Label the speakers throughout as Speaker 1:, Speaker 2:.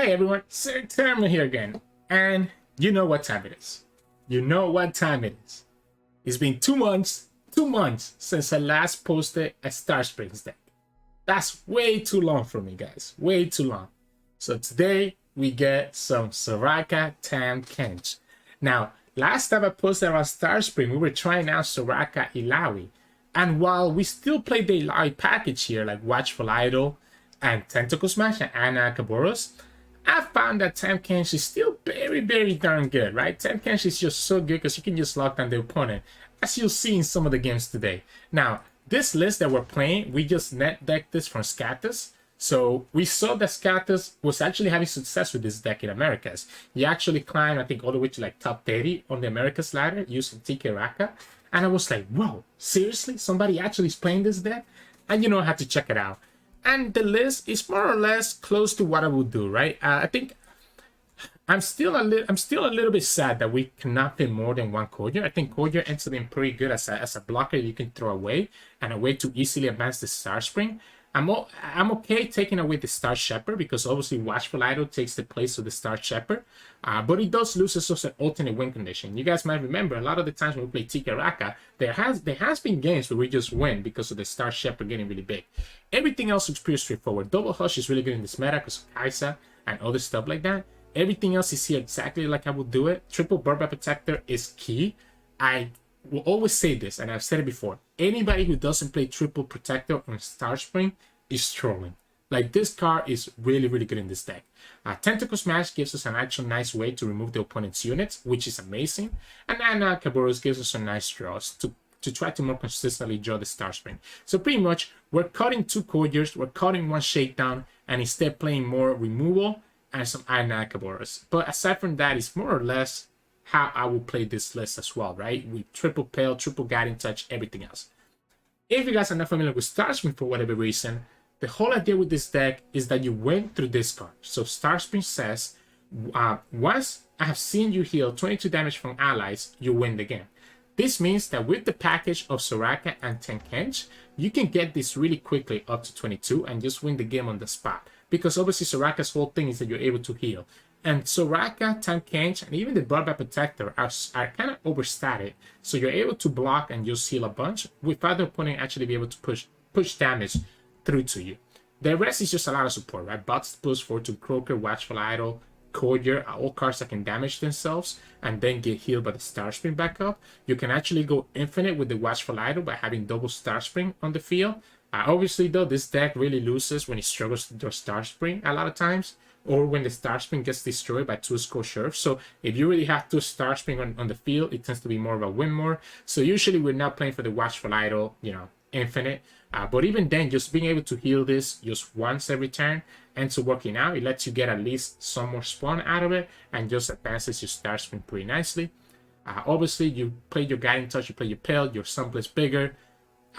Speaker 1: Hey everyone, Sirturmund here again, and you know what time it is. You know what time it is. It's been 2 months, 2 months since I last posted a Star Springs deck. That's way too long for me, guys. Way too long. So today we get some Soraka Tahm Kench. Now, last time I posted our Star Spring, we were trying out Bard Illaoi. And while we still play the Illaoi package here, like Watchful Idol and Tentacle Smash and Anna Kaboros, I found that Tahm Kench is still very, very darn good, right? Tahm Kench is just so good because you can just lock down the opponent, as you'll see in some of the games today. Now, this list that we're playing, we just net decked this from Scathus. So we saw that Scathus was actually having success with this deck in Americas. He actually climbed, I think, all the way to like top 30 on the Americas ladder using TK Raka. And I was like, whoa, seriously? Somebody actually is playing this deck? And you know, I had to check it out. And the list is more or less close to what I would do, right? I think I'm still a little bit sad that we cannot pay more than one Courier. I think Courier ends up being pretty good as a blocker you can throw away and a way to easily advance the Star Spring. I'm okay taking away the Star Shepherd because obviously Watchful Idol takes the place of the Star Shepherd, but it does lose us an alternate win condition. You guys might remember a lot of the times when we play TK Raka, there has been games where we just win because of the Star Shepherd getting really big. Everything else is pretty straightforward. Double Hush is really good in this meta because of Kaisa and other stuff like that. Everything else is here exactly like I would do it. Triple Bard Protector is key. I will always say this, and I've said it before. Anybody who doesn't play Triple Protector on Star Spring is trolling. Like, this card is really, really good in this deck. Tentacle Smash gives us an actual nice way to remove the opponent's units, which is amazing. And then Kaboros gives us some nice draws to try to more consistently draw the Star Spring. So pretty much, we're cutting 2 Couriers, we're cutting 1 Shakedown, and instead playing more removal and some Anna Kaboros. But aside from that, it's more or less how I will play this list as well, right? With triple Pale, triple Guiding Touch, everything else. If you guys are not familiar with Star Spring for whatever reason, the whole idea with this deck is that you win through this card. So Star Spring says, once I have seen you heal 22 damage from allies, you win the game. This means that with the package of Soraka and Tahm Kench, you can get this really quickly up to 22 and just win the game on the spot. Because obviously Soraka's whole thing is that you're able to heal. And Soraka, Tahm Kench, and even the Bard Protector are kind of overstated. So you're able to block and just heal a bunch without the opponent actually be able to push damage through to you. The rest is just a lot of support, right? Bots plus 4 to Croaker, Watchful Idol, Courier, all cards that can damage themselves and then get healed by the Star Spring back up. You can actually go infinite with the Watchful Idol by having double Star Spring on the field. Obviously, though, this deck really loses when it struggles to draw Star Spring a lot of times, or when the Star Spring gets destroyed by 2 Skull Sheriffs. So if you really have 2 Star Spring on the field, it tends to be more of a win more. So usually we're not playing for the Watchful Idol, you know, infinite. But even then, just being able to heal this just once every turn ends up working out. It lets you get at least some more spawn out of it and just advances your Star Spring pretty nicely. Obviously, you play your Guiding Touch, you play your Pale, your Sunblast bigger.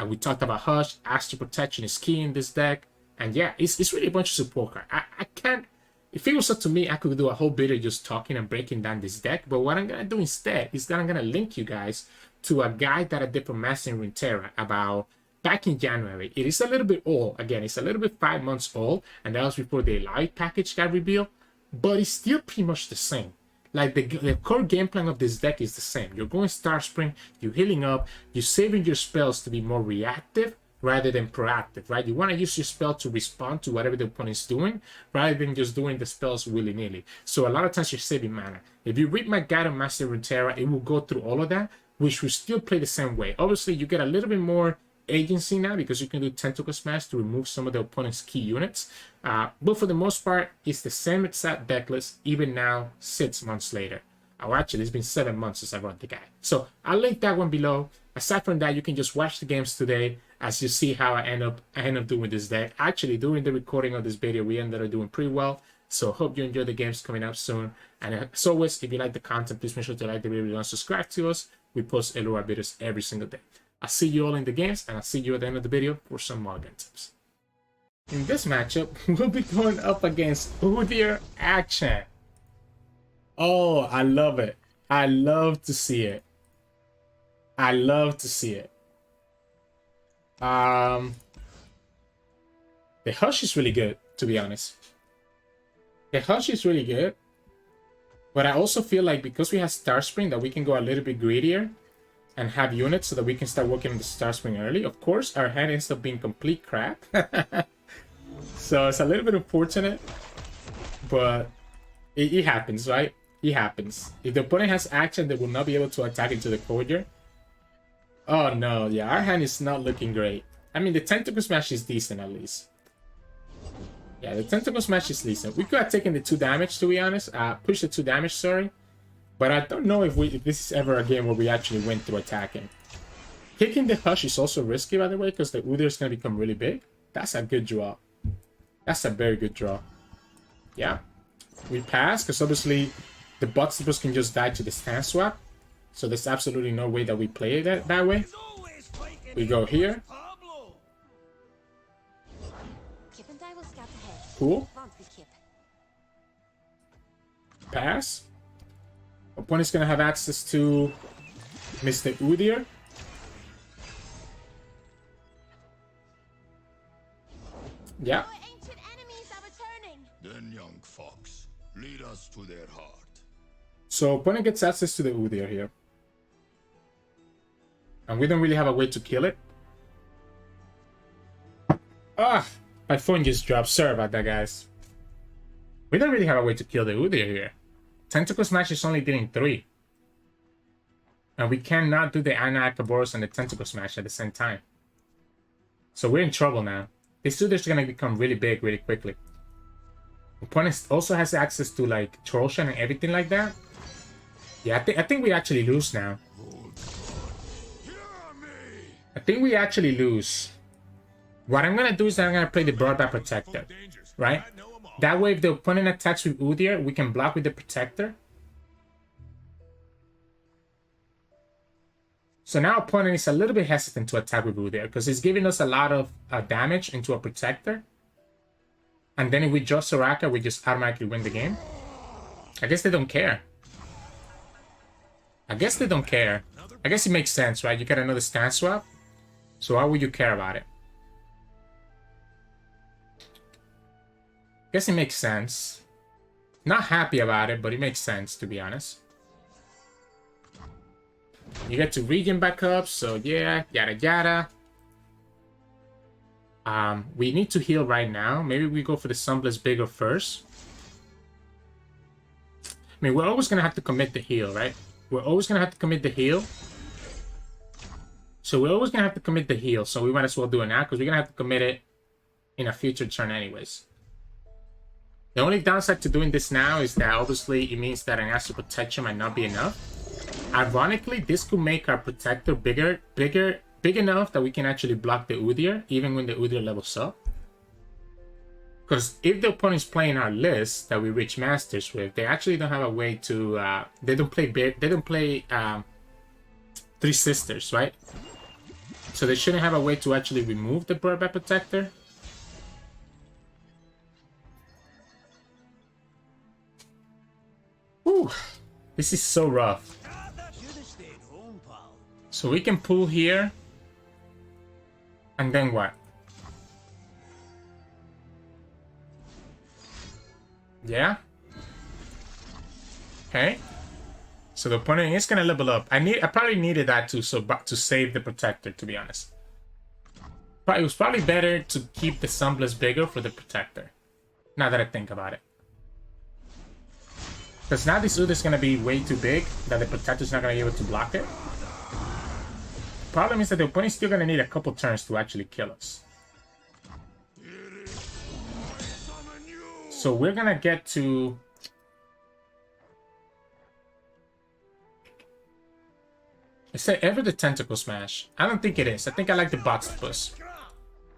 Speaker 1: We talked about Hush. Astral Protection is key in this deck. And yeah, it's really a bunch of support cards. I can't... If it was up to me, I could do a whole video just talking and breaking down this deck. But what I'm going to do instead is that I'm going to link you guys to a guide that I did for Master in Runeterra about back in January. It is a little bit old. Again, it's a little bit 5 months old. And that was before the Illaoi package got revealed. But it's still pretty much the same. Like, the core game plan of this deck is the same. You're going Star Spring, you're healing up, you're saving your spells to be more reactive rather than proactive, right? You want to use your spell to respond to whatever the opponent's doing rather than just doing the spells willy-nilly. So a lot of times you're saving mana. If you read my guide on Master Runeterra, it will go through all of that, which will still play the same way. Obviously, you get a little bit more agency now because you can do Tentacle Smash to remove some of the opponent's key units. But for the most part, it's the same exact deck list, even now, 6 months later. Oh, actually, it's been 7 months since I wrote the guide. So I'll link that one below. Aside from that, you can just watch the games today as you see how I end up doing this deck. Actually, during the recording of this video, we ended up doing pretty well. So hope you enjoy the games coming up soon. And as always, if you like the content, please make sure to like the video and subscribe to us. We post LOR videos every single day. I'll see you all in the games, and I'll see you at the end of the video for some more game tips. In this matchup, we'll be going up against Udyr Akshan. Oh, I love it. I love to see it. I love to see it. The Hush is really good, to be honest. The Hush is really good. But I also feel like because we have Star Spring that we can go a little bit greedier and have units so that we can start working on the Star Spring early. Of course, our hand ends up being complete crap. So it's a little bit unfortunate. But it happens, right? It happens. If the opponent has action, they will not be able to attack into the courtyard. Oh no, yeah, our hand is not looking great. I mean, the Tentacle Smash is decent at least. Yeah, the Tentacle Smash is decent. We could have taken the 2 damage, to be honest. Push the 2 damage, sorry. But I don't know if this is ever a game where we actually went through attacking. Kicking the Hush is also risky, by the way, because the Udyr is going to become really big. That's a good draw. That's a very good draw. Yeah. We pass, because obviously the bot steppers can just die to the stance swap. So there's absolutely no way that we play it that way. We go here. Cool. Pass. Opponent's gonna have access to Mr. Udyr. Yeah.
Speaker 2: Then, young fox, lead us to their heart.
Speaker 1: So opponent gets access to the Udyr here. And we don't really have a way to kill it. Ah! My phone just dropped. Sorry about that, guys. We don't really have a way to kill the Udyr here. Tentacle Smash is only dealing 3. And we cannot do the Ana Akaboros and the Tentacle Smash at the same time. So we're in trouble now. This Udyr's gonna become really big really quickly. Opponent also has access to like Trolshan and everything like that. Yeah, I think we actually lose now. I think we actually lose. What I'm gonna do is I'm gonna play the Broadback Protector, right? That way, if the opponent attacks with Udyr, we can block with the Protector. So now opponent is a little bit hesitant to attack with Udyr because it's giving us a lot of damage into a Protector. And then if we draw Soraka, we just automatically win the game. I guess they don't care. I guess they don't care. I guess it makes sense, right? You get another stance swap. So why would you care about it? I guess it makes sense. Not happy about it, but it makes sense, to be honest. You get to regen back up, so yeah, yada yada. We need to heal right now. Maybe we go for the Sunblast Bigger first. I mean, we're always going to have to commit the heal, right? We're always going to have to commit the heal. So we're always going to have to commit the heal. So we might as well do it now because we're going to have to commit it in a future turn anyways. The only downside to doing this now is that obviously it means that an Astral Protection might not be enough. Ironically, this could make our Protector big enough that we can actually block the Udyr, even when the Udyr levels up. Because if the opponent's playing our list that we reach Masters with, they actually don't have a way to. They don't play Three Sisters, right? So they shouldn't have a way to actually remove the Broadback Protector. Whew, this is so rough. So we can pull here. And then what? Yeah? Okay. So the opponent is gonna level up. I probably needed that too, to save the Protector, to be honest. But it was probably better to keep the Sunblast Bigger for the Protector. Now that I think about it. Because now this Udyr is gonna be way too big that the Protector's not gonna be able to block it. Problem is that the opponent is still gonna need a couple turns to actually kill us. So we're gonna get to... Is it ever the Tentacle Smash? I don't think it is. I think I like the Boxtopus.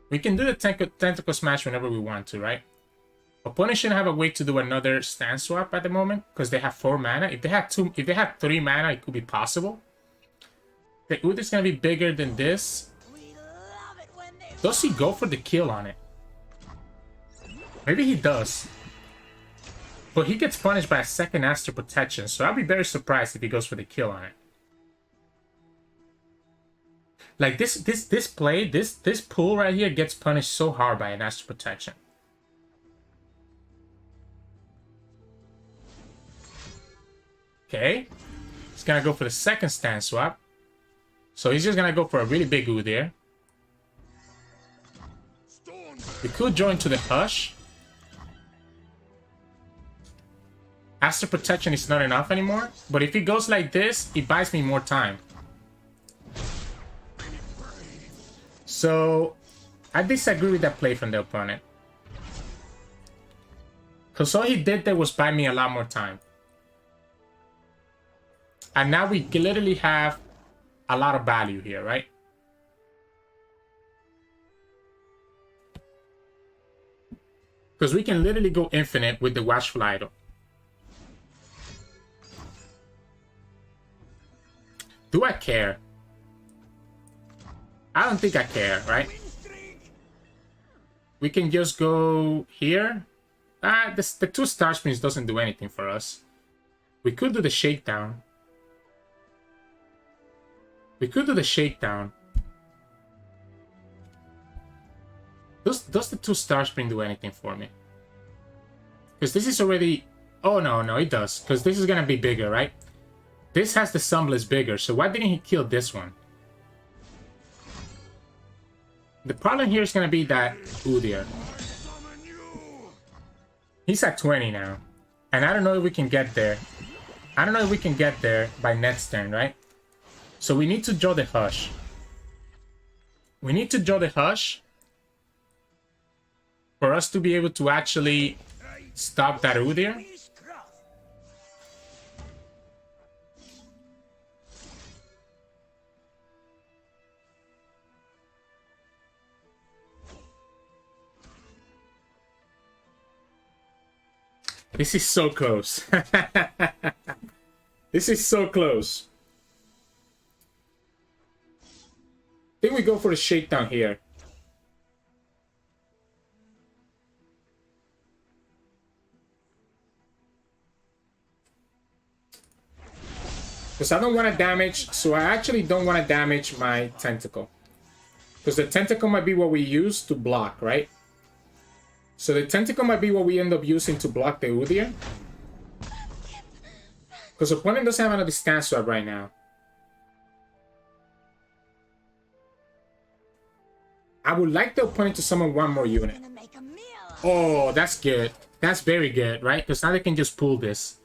Speaker 1: We can do the Tentacle Smash whenever we want to, right? Opponent shouldn't have a way to do another stance swap at the moment because they have 4 mana. If they have 3 mana, it could be possible. The Udyr is gonna be bigger than this. Does he go for the kill on it? Maybe he does. But he gets punished by a second Astral Protection, so I'll be very surprised if he goes for the kill on it. Like this pull right here gets punished so hard by an Astral Protection. Okay. He's gonna go for the second stand swap. So he's just gonna go for a really big Udyr. We could join to the Hush. Astral Protection is not enough anymore. But if he goes like this, he buys me more time. So I disagree with that play from the opponent. Because all he did there was buy me a lot more time. And now we literally have a lot of value here, right? Because we can literally go infinite with the Watchful Idol. Do I care? I don't think I care, right? We can just go here. The 2 Star Springs doesn't do anything for us. We could do the Shakedown. We could do the Shakedown. Does the 2 Star Spring do anything for me? Because this is already... Oh, no, it does. Because this is going to be bigger, right? This has the Sunbless bigger, so why didn't he kill this one? The problem here is going to be that Udyr. He's at 20 now. And I don't know if we can get there. I don't know if we can get there by next turn, right? So we need to draw the Hush. We need to draw the Hush for us to be able to actually stop that Udyr. This is so close. This is so close. I think we go for the Shakedown here. Because I don't want to damage, so I actually don't want to damage my Tentacle. Because the Tentacle might be what we use to block, right? So the Tentacle might be what we end up using to block the Udyr. Because the opponent doesn't have another stand swap right now. I would like the opponent to summon one more unit. Oh, that's good. That's very good, right? Because now they can just pull this.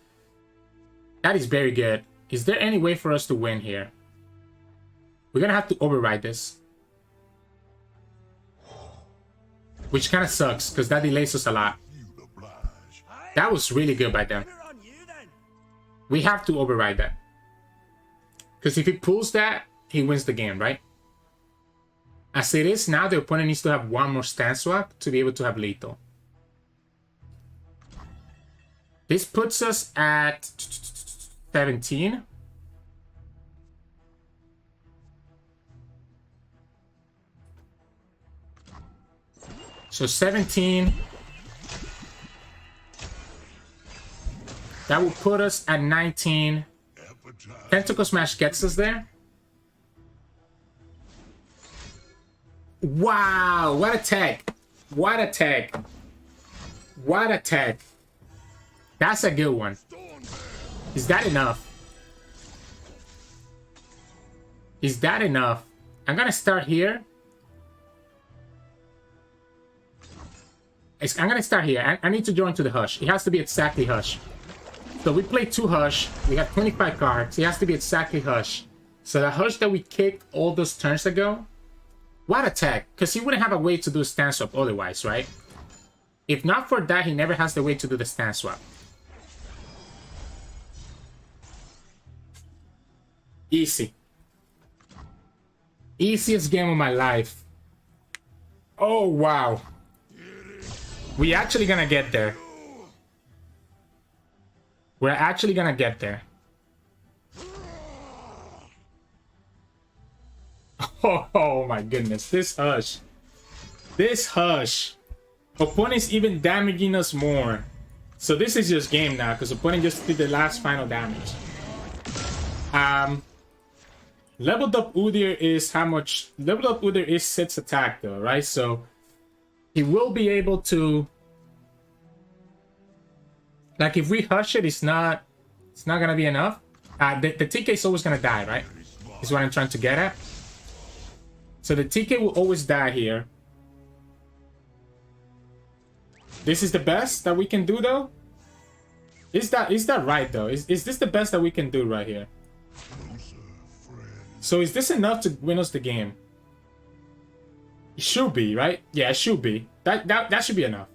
Speaker 1: That is very good. Is there any way for us to win here? We're going to have to override this. Which kind of sucks, because that delays us a lot. That was really good by them. We have to override that. Because if he pulls that, he wins the game, right? As it is now, the opponent needs to have one more stand swap to be able to have lethal. This puts us at 17. So 17. That will put us at 19. Tentacle Smash gets us there. Wow, what a tag. What a tag. What a tag. That's a good one. Is that enough? Is that enough? I'm gonna start here. I'm gonna start here. I need to join to the Hush. It has to be exactly Hush. So we play 2 Hush. We have 25 cards. It has to be exactly Hush. So the Hush that we kicked all those turns ago. What a tag. Because he wouldn't have a way to do a stand swap otherwise, right? If not for that, he never has the way to do the stand swap. Easy. Easiest game of my life. Oh, wow. We actually gonna get there. We're actually gonna get there. Oh my goodness, this Hush. This Hush. Opponent's even damaging us more. So this is just game now, because opponent just did the last final damage. Leveled up Udyr is how much... Leveled up Udyr is Sid's attack though, right? So he will be able to... Like if we Hush it, it's not... It's not gonna be enough. The TK is always gonna die, right? Is what I'm trying to get at. So the TK will always die here. This is the best that we can do, though? Is that right, though? Is this the best that we can do right here? So is this enough to win us the game? It should be, right? Yeah, it should be. That should be enough.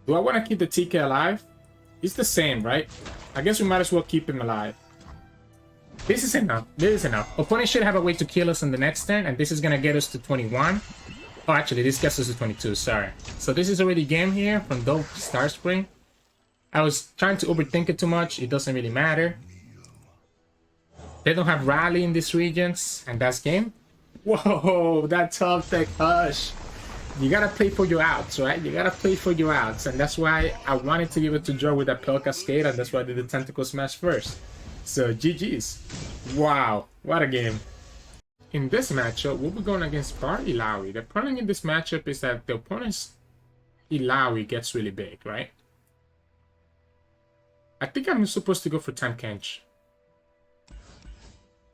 Speaker 1: Do I want to keep the TK alive? It's the same, right? I guess we might as well keep him alive. This is enough. This is enough. Opponent should have a way to kill us on the next turn, and this is going to get us to 21. Oh, actually, this gets us to 22. Sorry. So this is already game here from Dope Star Spring. I was trying to overthink it too much. It doesn't really matter. They don't have rally in these regions, and that's game. Whoa, that top tech Hush. You gotta play for your outs, right? You gotta play for your outs, and that's why I wanted to give it to Joe with that Pell Cascade, and that's why I did the Tentacle Smash first. So GG's. Wow, what a game. In this matchup, we'll be going against Bard Illaoi. The problem in this matchup is that the opponent's Illaoi gets really big, right? I think I'm supposed to go for Tahm Kench.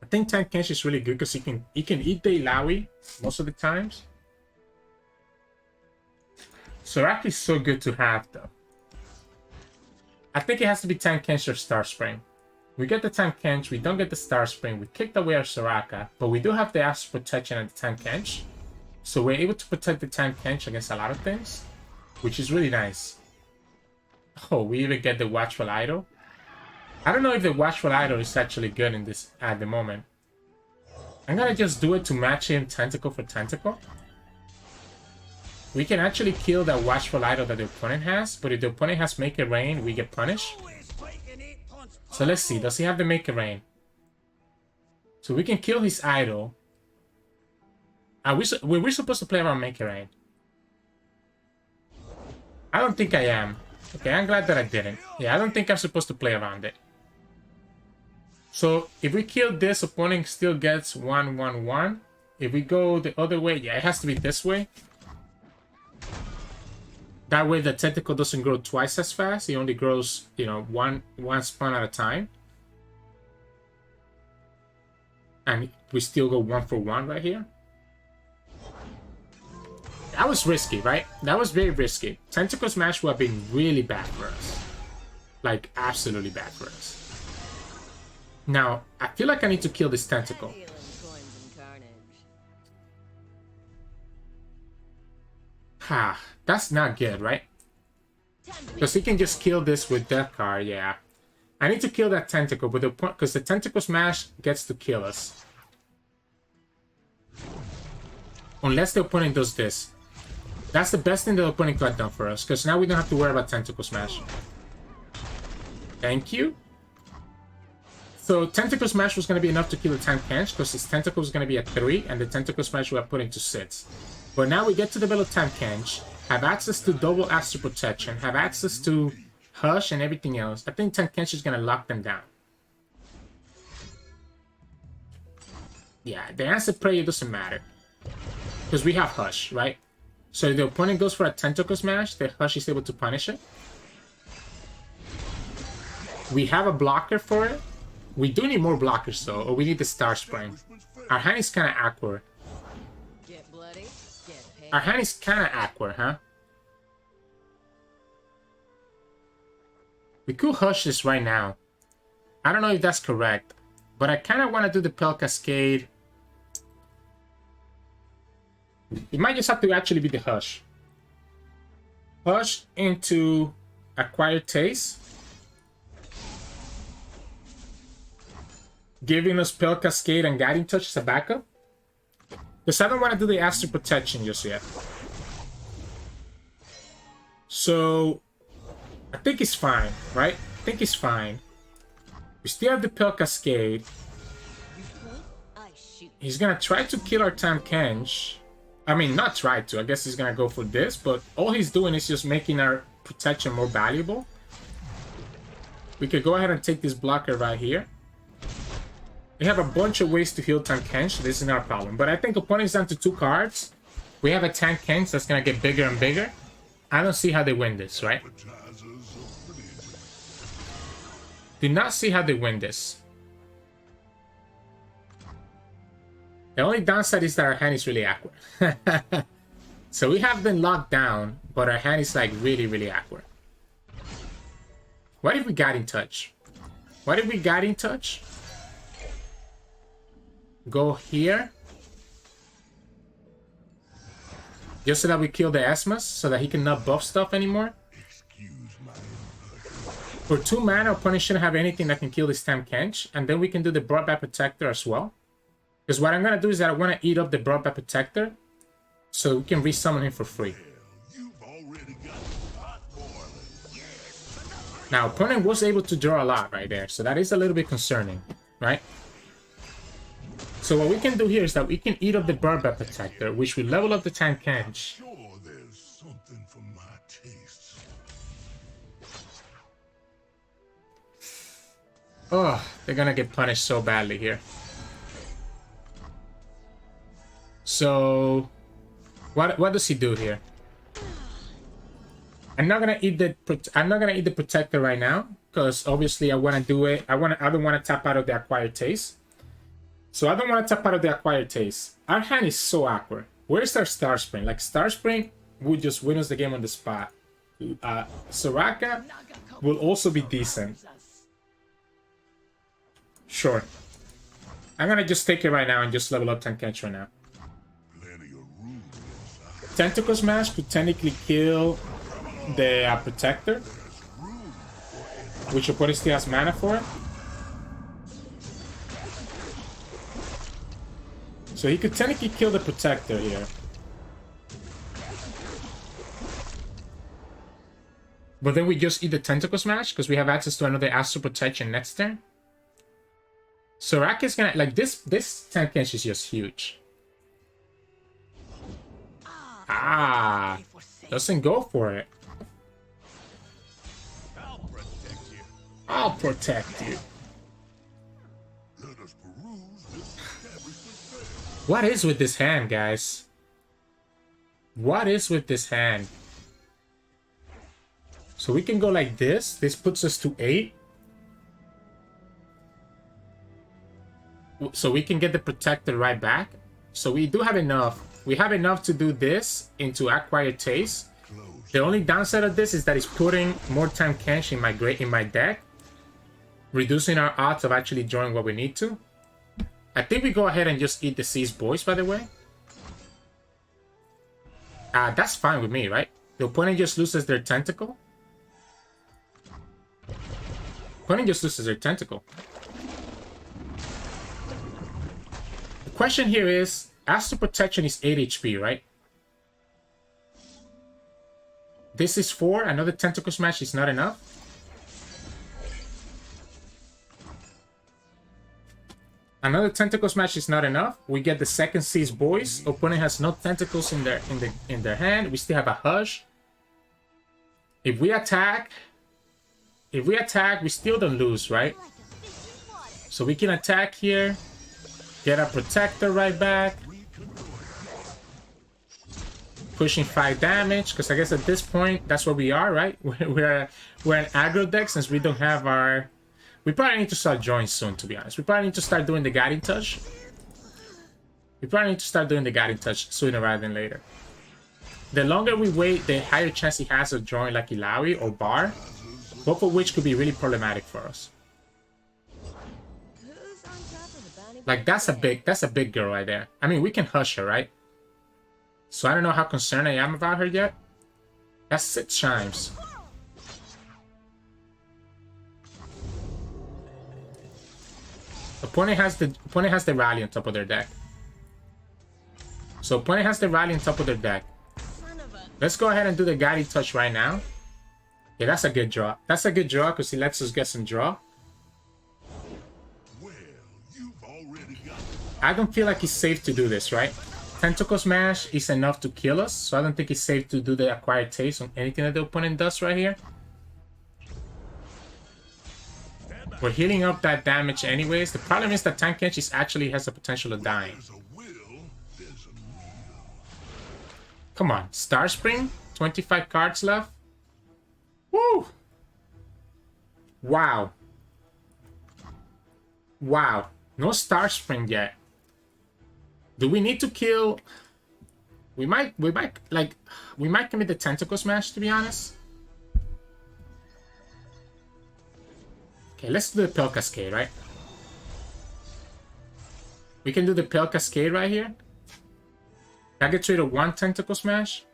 Speaker 1: I think Tahm Kench is really good because he can eat the Illaoi most of the times. Soraka is so good to have, though. I think it has to be Tahm Kench or Star Spring. We get the Tahm Kench, we don't get the Star Spring, we kicked away our Soraka, but we do have the Astral Protection and the Tahm Kench. So we're able to protect the Tahm Kench against a lot of things, which is really nice. Oh, we even get the Watchful Idol. I don't know if the Watchful Idol is actually good in this at the moment. I'm gonna just do it to match him tentacle for tentacle. We can actually kill that Watchful Idol that the opponent has, but if the opponent has Make It Rain, we get punished. So let's see, does he have the Make It Rain? So we can kill his idol. Were we supposed to play around Make It Rain? I don't think I am. Okay, I'm glad that I didn't. Yeah, I don't think I'm supposed to play around it. So if we kill this, opponent still gets 1/1/1. If we go the other way, yeah, it has to be this way. That way the tentacle doesn't grow twice as fast. It only grows, you know, one spawn at a time. And we still go 1-for-1 right here. That was risky, right? That was very risky. Tentacle Smash would have been really bad for us. Like, absolutely bad for us. Now, I feel like I need to kill this tentacle. Ha, that's not good, right? Because he can just kill this with Death Card, yeah. I need to kill that tentacle, but because the Tentacle Smash gets to kill us. Unless the opponent does this. That's the best thing the opponent could have done for us, because now we don't have to worry about Tentacle Smash. Thank you. So Tentacle Smash was going to be enough to kill the Tahm Kench, because his tentacle was going to be at 3, and the Tentacle Smash we have put into 6. But now we get to develop Tahm Kench, have access to double Astral Protection, have access to Hush and everything else. I think Tahm Kench is going to lock them down. Yeah, the answer prayer doesn't matter. Because we have Hush, right? So if the opponent goes for a Tentacle Smash, the Hush is able to punish it. We have a blocker for it. We do need more blockers though, or we need the Star Spring. Our hand is kind of awkward. Our hand is kind of awkward, huh? We could Hush this right now. I don't know if that's correct, but I kind of want to do the Pell Cascade. It might just have to actually be the Hush. Hush into Acquired Taste. Giving us Pell Cascade and Guiding Touch as a backup. Because I don't want to do the Astral Protection just yet. So, I think it's fine, right? I think it's fine. We still have the Pell Cascade. He's going to try to kill our Tahm Kench. I mean, not try to. I guess he's going to go for this. But all he's doing is just making our protection more valuable. We could go ahead and take this blocker right here. We have a bunch of ways to heal Tahm Kench. This is not a problem. But I think opponent's down to 2 cards. We have a Tahm Kench that's going to get bigger and bigger. I don't see how they win this, right? Do not see how they win this. The only downside is that our hand is really awkward. So we have been locked down, but our hand is like really, really awkward. What if we got in touch? What if we got in touch? Go here. Just so that we kill the Esmas, so that he cannot buff stuff anymore. For 2 mana, opponent shouldn't have anything that can kill this Tahm Kench. And then we can do the Broadback Protector as well. Because what I'm going to do is that I want to eat up the Broadback Protector, so we can resummon him for free. Now, opponent was able to draw a lot right there, so that is a little bit concerning, right? So what we can do here is that we can eat up the Broadback Protector, which will level up the Tahm Kench. Oh, they're gonna get punished so badly here. So, what does he do here? I'm not gonna eat the Protector right now, because obviously I want to do it. I don't want to tap out of the Acquired Taste. So I don't want to tap out of the Acquired Taste. Our hand is so awkward. Where's our Star Spring? Like, Star Spring would just win us the game on the spot. Soraka will also be decent. Sure. I'm gonna just take it right now and just level up Tahm Kench right now. Tentacle Smash could technically kill the Protector, which opponent still has mana for it. So he could technically kill the Protector here. But then we just eat the Tentacle Smash because we have access to another Astral Protection next turn. Soraka's gonna, like, this Tahm Kench is just huge. Ah, doesn't go for it. I'll protect you. What is with this hand, guys? What is with this hand? So we can go like this. This puts us to 8. So we can get the Protector right back. So we do have enough. We have enough to do this into Acquired Taste. The only downside of this is that it's putting more Tahm Kench in my deck, reducing our odds of actually drawing what we need to. I think we go ahead and just eat the Seas Boys, by the way. That's fine with me, right? The opponent just loses their Tentacle. Opponent just loses their Tentacle. The question here is, Astral Protection is 8 HP, right? This is 4. Another Tentacle Smash is not enough. Another Tentacle Smash is not enough. We get the second Seas Boys. Opponent has no tentacles in their hand. We still have a Hush. If we attack, we still don't lose, right? So we can attack here. Get a Protector right back. Pushing 5 damage, because I guess at this point, that's where we are, right? We're an aggro deck since we don't have our... We probably need to start drawing soon, to be honest. We probably need to start doing the Guiding Touch. We probably need to start doing the Guiding Touch sooner rather than later. The longer we wait, the higher chance he has of drawing like Illaoi or Bard, both of which could be really problematic for us. Like, that's a big girl right there. I mean, we can hush her, right? So I don't know how concerned I am about her yet. That's 6 chimes. Opponent has the rally on top of their deck. So opponent has the rally on top of their deck. Let's go ahead and do the Guiding Touch right now. Yeah, that's a good draw. That's a good draw because he lets us get some draw. I don't feel like it's safe to do this, right? Tentacle Smash is enough to kill us, so I don't think it's safe to do the Acquired Taste on anything that the opponent does right here. We're healing up that damage anyways. The problem is that Tahm Kench actually has the potential of dying. Come on, Star Spring? 25 cards left? Woo! Wow. Wow. No Star Spring yet. Do we need to kill... We might commit the Tentacle Smash, to be honest. Okay, let's do the Pale Cascade, right? We can do the Pale Cascade right here. That gets rid of one Tentacle Smash.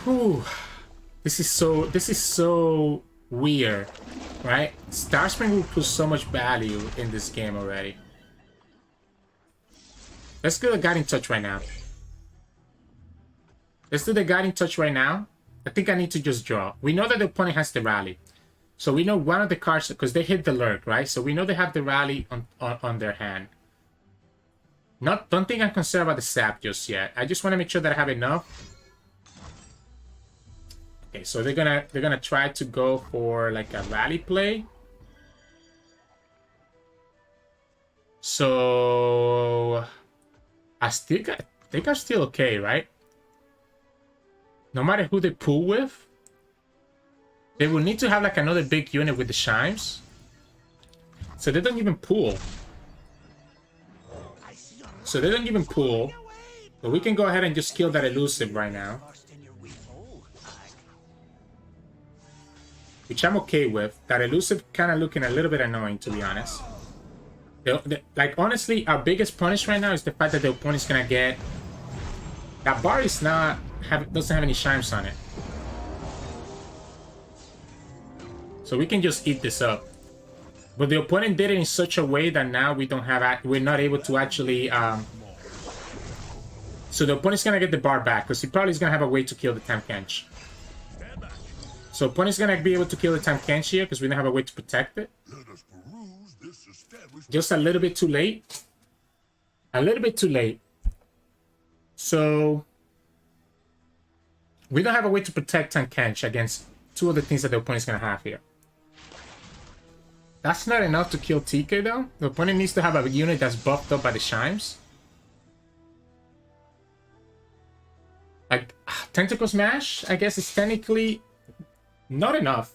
Speaker 1: Whew. This is so weird, right? Star Spring will put so much value in this game already. Let's do the Guiding Touch right now. Let's do the Guiding Touch right now. I think I need to just draw. We know that the opponent has the Rally. So we know one of the cards, because they hit the Lurk, right? So we know they have the Rally on their hand. Don't think I'm concerned about the Sap just yet. I just want to make sure that I have enough. Okay, so they're gonna try to go for like a Rally play. So I think I'm still okay, right? No matter who they pull with, they will need to have like another big unit with the Chimes. So they don't even pull. But we can go ahead and just kill that Elusive right now. Which I'm okay with. That Elusive kind of looking a little bit annoying, to be honest. Like, honestly, our biggest punish right now is the fact that the opponent's gonna get... That Bard is doesn't have any Chimes on it. So we can just eat this up. But the opponent did it in such a way that now we're not able to actually... So the opponent's gonna get the Bard back, because he probably is gonna have a way to kill the Tahm Kench. So opponent's gonna be able to kill the Tahm Kench here, because we don't have a way to protect it. Just a little bit too late. So we don't have a way to protect Tahm Kench against two of the things that the opponent's gonna have here. That's not enough to kill TK though. The opponent needs to have a unit that's buffed up by the Chimes. Like, Tentacle Smash, I guess, is technically not enough.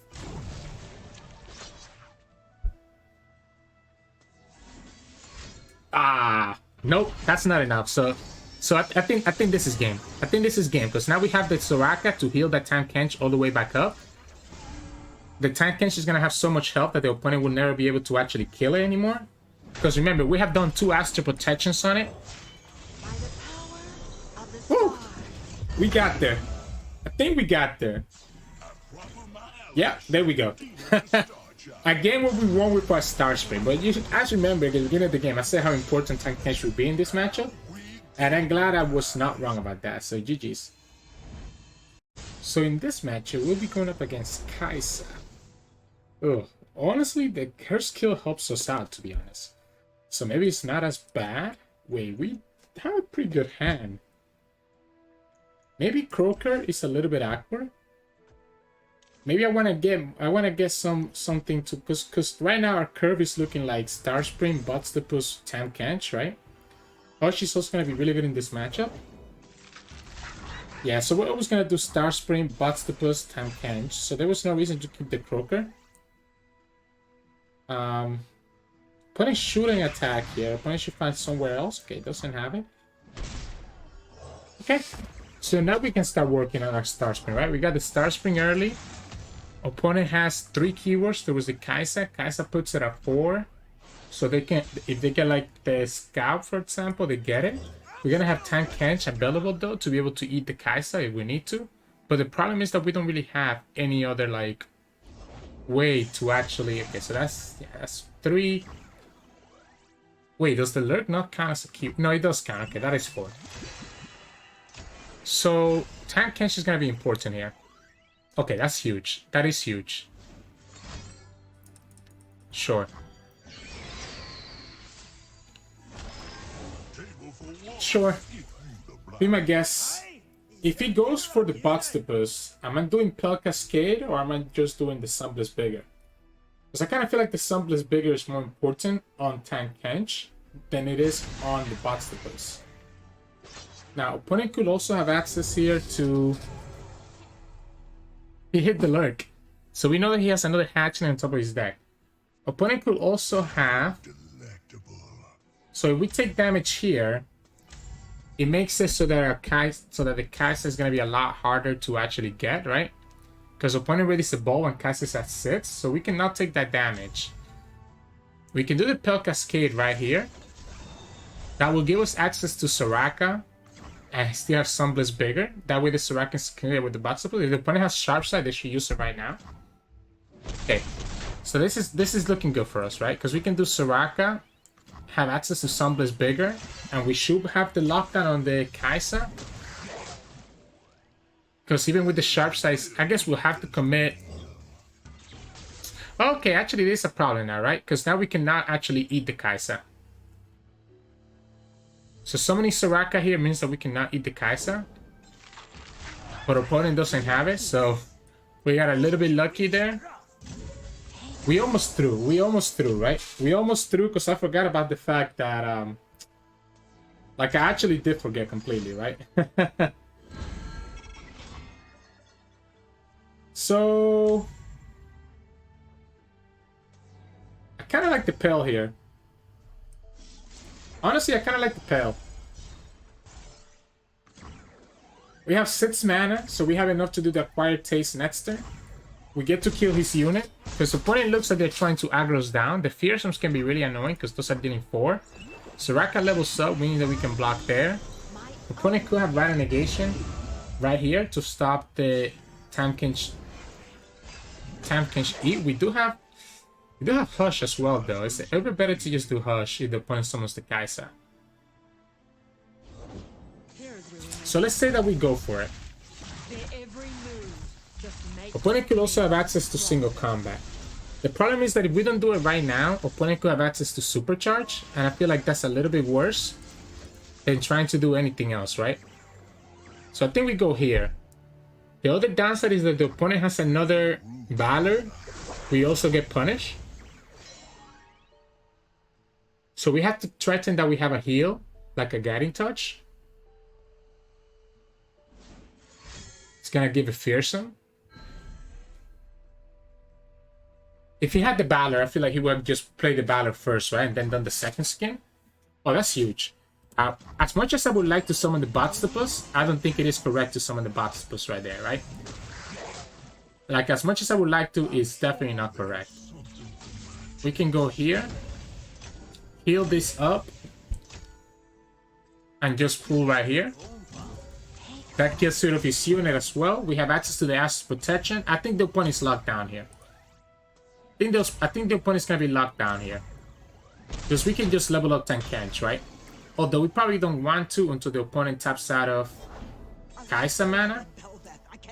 Speaker 1: Nope, that's not enough. So I think this is game. I think this is game, because now we have the Soraka to heal that Tahm Kench all the way back up. The Tahm Kench is gonna have so much health that the opponent will never be able to actually kill it anymore. Because remember, we have done 2 Astral Protections on it. Woo! We got there. I think we got there. Yeah, there we go. Again, what we won with our Star Spring. But you should actually remember at the beginning of the game, I said how important Tahm Kench would be in this matchup. And I'm glad I was not wrong about that. So GG's. So in this matchup, we'll be going up against Kai'Sa. Oh, honestly, her skill helps us out, to be honest. So maybe it's not as bad. Wait, we have a pretty good hand. Maybe Croaker is a little bit awkward. Maybe I wanna get something to, cause right now our curve is looking like Star Spring, Botstopus, Tahm Kench, right? Oh, she's also gonna be really good in this matchup. Yeah, so we're always gonna do Star Spring, Botstopus, Tahm Kench. So there was no reason to keep the Croaker. Putting shooting attack here. Opponent should find somewhere else. Okay, doesn't have it. Okay. So now we can start working on our Star Spring, right? We got the Star Spring early. Opponent has 3 keywords. There was the Kai'Sa. Kai'Sa puts it at 4. So they can, if they get like the Scout, for example, they get it. We're gonna have Tahm Kench available though to be able to eat the Kai'Sa if we need to. But the problem is that we don't really have any other like way to actually... Okay, so that's 3. Wait, does the Lurk not count as a key? No, it does count. Okay, that is 4. So Tahm Kench is gonna be important here. Okay, that's huge. That is huge. Sure. Sure. Be my guess. If he goes for the Botstopus, am I doing Pale Cascade or am I just doing the Sunbless Bigger? Because I kind of feel like the Sunbless Bigger is more important on Tahm Kench than it is on the Botstopus. Now, opponent could also have access here to He hit the lurk. So we know that he has another hatchling on top of his deck. Opponent could also have... So if we take damage here, it makes it so that the cast is going to be a lot harder to actually get, right? Because opponent raises a ball and cast is at 6, so we cannot take that damage. We can do the Pale Cascade right here. That will give us access to Soraka and still have Sunbliss bigger. That way the Soraka can get with the bot support. If the opponent has Sharp Side, they should use it right now. Okay, so this is looking good for us, right? Because we can do Soraka, have access to Sunbliss bigger, and we should have the lockdown on the Kai'Sa. Because even with the Sharp Size, I guess we'll have to commit. Okay, actually there's a problem now, right? Because now we cannot actually eat the Kai'Sa. So summoning Soraka here means that we cannot eat the Kai'Sa. But opponent doesn't have it, so we got a little bit lucky there. We almost threw, right? We almost threw because I forgot about the fact that, like I actually did forget completely, right? So... I kind of like the Pale here. Honestly, I kind of like the Pale. We have 6 mana, so we have enough to do the Acquired Taste next turn. We get to kill his unit, because the opponent looks like they're trying to aggro us down. The Fearsomes can be really annoying, because those are dealing 4. Soraka levels up, meaning that we can block there. The opponent could have Rite of Negation right here to stop the Tahm Kench eat. We do have Hush as well, though. It's a little bit better to just do Hush if the opponent summons the Kai'Sa. So let's say that we go for it. Opponent could also have access to single combat. The problem is that if we don't do it right now, opponent could have access to Supercharge, and I feel like that's a little bit worse than trying to do anything else, right? So I think we go here. The other downside is that the opponent has another Valor. We also get punished. So we have to threaten that we have a heal, like a Guiding Touch. It's gonna give a Fearsome. If he had the Valor, I feel like he would have just played the Valor first, right? And then done the second skin. Oh, that's huge. As much as I would like to summon the Botstopus, I don't think it is correct to summon the Botstopus right there, right? Like, as much as I would like to, it's definitely not correct. We can go here. Heal this up. And just pull right here. That kills rid of his unit as well. We have access to the Ashes Protection. I think the opponent is locked down here. I think the opponent is going to be locked down here. Because we can just level up Tahm Kench, right? Although we probably don't want to until the opponent taps out of Kai'Sa mana.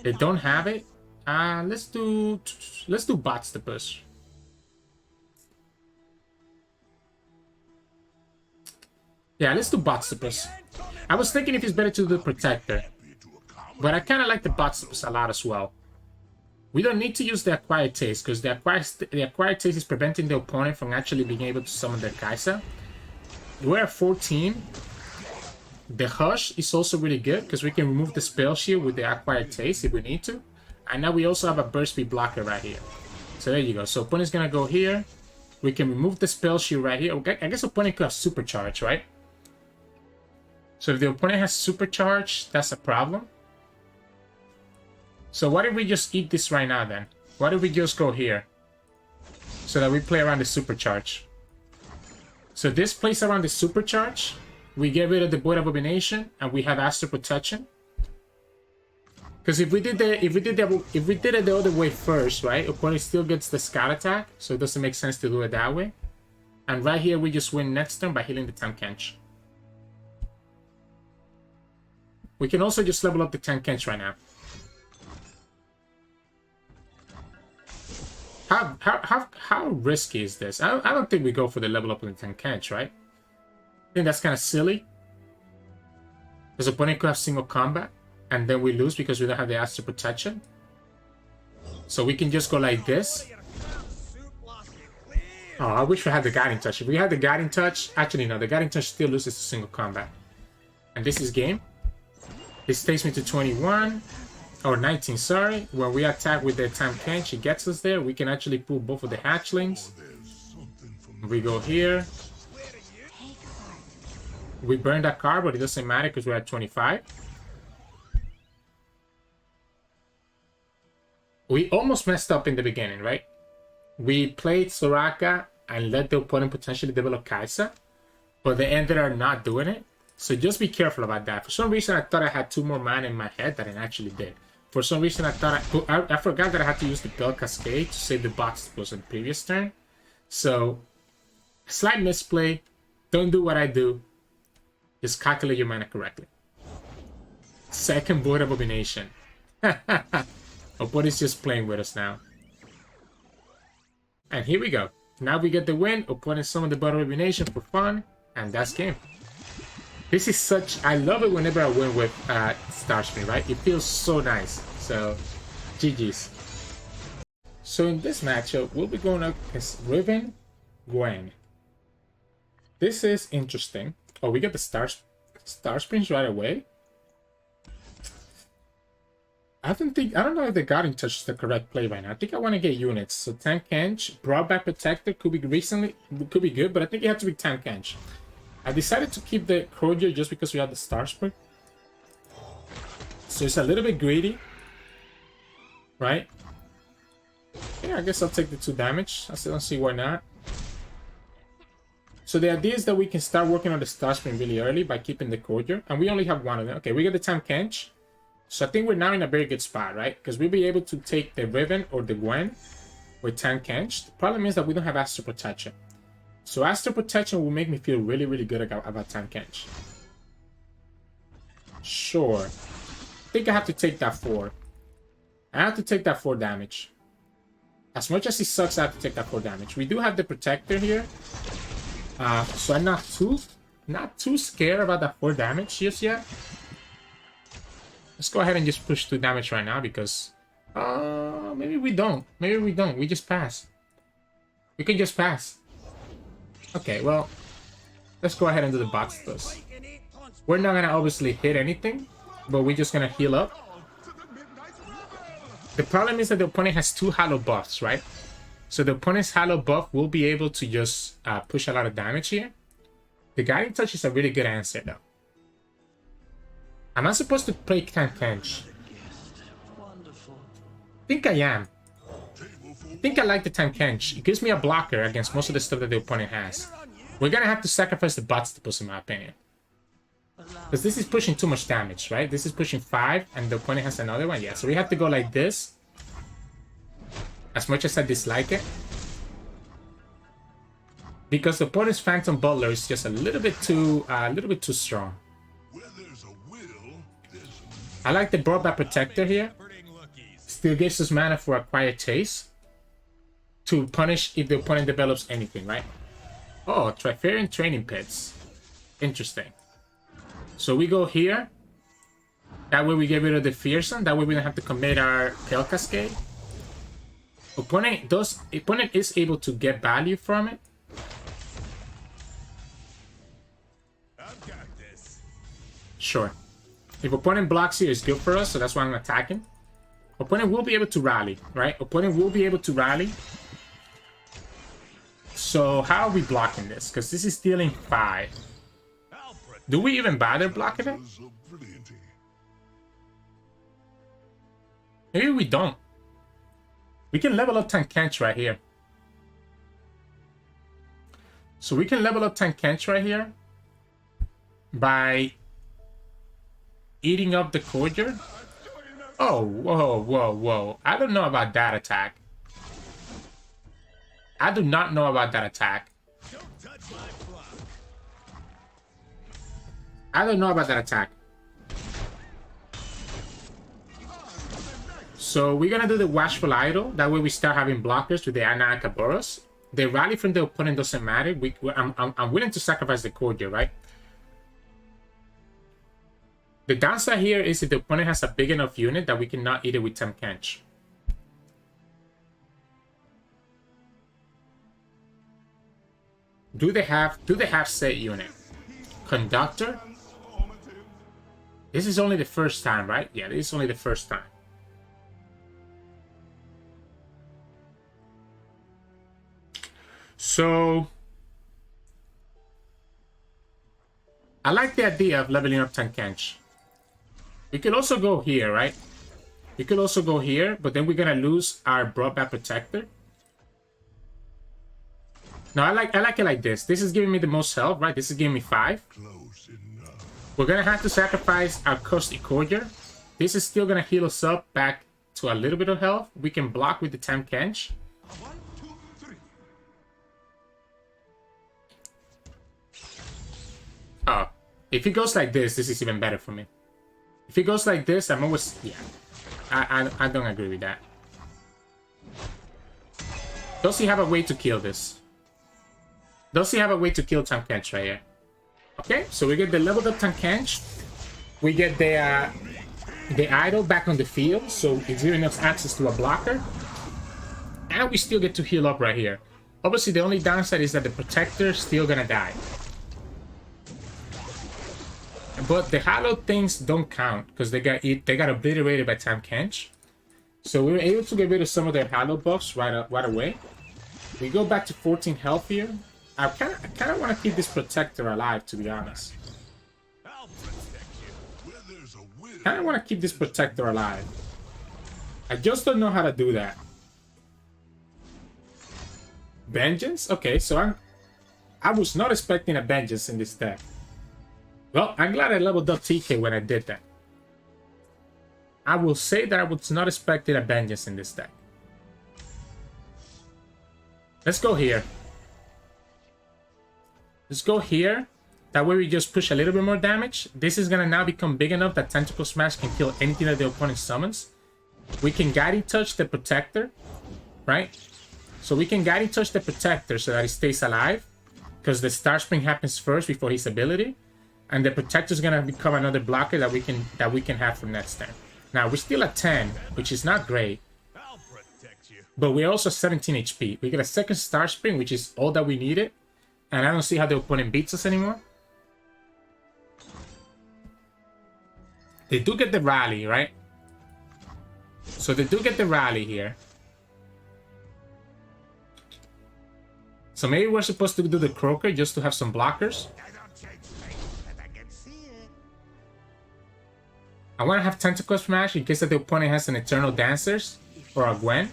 Speaker 1: They don't have it. Let's do Botstopus. Yeah, let's do Botstopus. I was thinking if it's better to do Protector. But I kind of like the Botstopus a lot as well. We don't need to use the Acquired Taste, because the Acquired Taste is preventing the opponent from actually being able to summon their Kai'Sa. We're at 14. The Hush is also really good, because we can remove the Spell Shield with the Acquired Taste if we need to. And now we also have a Burst Speed blocker right here. So there you go. So opponent's going to go here. We can remove the Spell Shield right here. Okay, I guess opponent could have Supercharge, right? So if the opponent has Supercharge, that's a problem. So why don't we just eat this right now then? Why don't we just go here? So that we play around the Supercharge. So this plays around the Supercharge. We get rid of the Void Abomination and we have Astral Protection. Because if we did it the other way first, right? Opponent still gets the Scout attack, so it doesn't make sense to do it that way. And right here we just win next turn by healing the Tahm Kench. We can also just level up the Tahm Kench right now. How risky is this? I don't think we go for the level up on the Tahm Kench, right? I think that's kind of silly. Because opponent could have single combat, and then we lose because we don't have the Astral Protection. So we can just go like this. Oh, I wish we had the Guiding Touch. If we had the Guiding Touch... Actually, no. The Guiding Touch still loses to single combat. And this is game. This takes me to 21. or 19, sorry. When we attack with the Tahm Kench, it gets us there. We can actually pull both of the hatchlings. We go here. We burn that card, but it doesn't matter because we're at 25. We almost messed up in the beginning, right? We played Soraka and let the opponent potentially develop Kai'Sa, but they ended up not doing it. So just be careful about that. For some reason, I thought I had 2 more mana in my head than I actually did. For some reason, I thought I forgot that I had to use the Bell Cascade to save the box that was in the previous turn. So, slight misplay. Don't do what I do. Just calculate your mana correctly. Second Void of Abomination. Opponent's just playing with us now. And here we go. Now we get the win. Opponent summoned the Bard Abomination for fun. And that's game. This is such... I love it whenever I win with Starscream, right? It feels so nice. So, GG's. So in this matchup, we'll be going up against Riven Gwen. This is interesting. Oh, we get the Starsprings right away. I don't know if the Guarding Touch is the correct play right now. I think I want to get units. So Tahm Kench, brought back Protector could be good, but I think it has to be Tahm Kench. I decided to keep the Courier just because we have the Starspring. So it's a little bit greedy, right? Yeah, I guess I'll take the 2 damage. I still don't see why not. So the idea is that we can start working on the Starspring really early by keeping the Courier, and we only have 1 of them. Okay, we get the Tahm Kench. So I think we're now in a very good spot, right? Because we'll be able to take the Riven or the Gwen with Tahm Kench. The problem is that we don't have Astral Protection. So Astral Protection will make me feel really, really good about Tahm Kench. Sure. I think I have to take that 4. I have to take that 4 damage. As much as it sucks, I have to take that 4 damage. We do have the Protector here. So I'm not too scared about that 4 damage just yet. Let's go ahead and just push 2 damage right now because... maybe we don't. Maybe we don't. We just pass. We can just pass. Okay, well... Let's go ahead and do the box first. We're not gonna obviously hit anything, but we're just gonna heal up. The problem is that the opponent has 2 Hallow buffs, right? So the opponent's Hallow buff will be able to just push a lot of damage here. The Guiding Touch is a really good answer, though. Am I supposed to play Tahm Kench? I think I am. I think I like the Tahm Kench. It gives me a blocker against most of the stuff that the opponent has. We're gonna have to sacrifice the Botstipus, in my opinion. Because this is pushing too much damage, right? This is pushing 5, and the opponent has another one. Yeah, so we have to go like this. As much as I dislike it. Because the opponent's Phantom Butler is just a little bit too strong. I like the Broadback Protector here. Still gives us mana for Acquired Taste. To punish if the opponent develops anything, right? Oh, Trifarian Training Pits. Interesting. So we go here. That way we get rid of the Fearsome. That way we don't have to commit our Tail Cascade. Opponent is able to get value from it. Sure. If opponent blocks here, it's good for us, so that's why I'm attacking. Opponent will be able to rally, right? Opponent will be able to rally. So how are we blocking this? Because this is dealing 5. Do we even bother blocking it? Maybe we don't. We can level up Tahm Kench right here. So we can level up Tahm Kench right here by eating up the Courier. Oh, whoa, whoa, whoa. I don't know about that attack. I do not know about that attack. I don't know about that attack. So we're gonna do the Watchful Idol. That way we start having blockers with the Anakaboros. The rally from the opponent doesn't matter. I'm willing to sacrifice the Courier, right? The downside here is if the opponent has a big enough unit that we cannot eat it with Tahm Kench. Do they have set unit? Conductor? This is only the first time, right? Yeah, this is only the first time. So I like the idea of leveling up Tahm Kench. We could also go here, right? We could also go here, but then we're gonna lose our Broadback Protector. No, I like it like this. This is giving me the most health, right? This is giving me 5. We're gonna have to sacrifice our Caustic Courier. This is still gonna heal us up back to a little bit of health. We can block with the Tahm Kench.
Speaker 2: 1, 2, 3.
Speaker 1: Oh, if he goes like this is even better for me. If he goes like this, I'm always... Yeah, I don't agree with that. Does he have a way to kill this? Does he have a way to kill Tahm Kench right here? Okay, so we get the leveled up Tahm Kench. We get the idol back on the field, so it's giving us access to a blocker. And we still get to heal up right here. Obviously, the only downside is that the Protector is still gonna die. But the Hollow things don't count, because they got obliterated by Tahm Kench. So we were able to get rid of some of their Hollow buffs right away. We go back to 14 health here. I kind of want to keep this Protector alive, to be honest. Kind of want to keep this Protector alive. I just don't know how to do that. Vengeance? Okay, so I was not expecting a Vengeance in this deck. Well, I'm glad I leveled up TK when I did that. I will say that I was not expecting a Vengeance in this deck. Let's go here. Let's go here. That way we just push a little bit more damage. This is gonna now become big enough that Tentacle Smash can kill anything that the opponent summons. We can Guiding Touch the Protector, right? So we can Guiding Touch the Protector so that he stays alive, because the Star Spring happens first before his ability, and the Protector is gonna become another blocker that we can have from next turn. Now we're still at 10, which is not great, but we're also 17 HP. We get a second Star Spring, which is all that we needed. And I don't see how the opponent beats us anymore. They do get the rally, right? So they do get the rally here. So maybe we're supposed to do the Croaker just to have some blockers. I want to have Tentacle Smash in case that the opponent has an Eternal Dancers or a Gwen.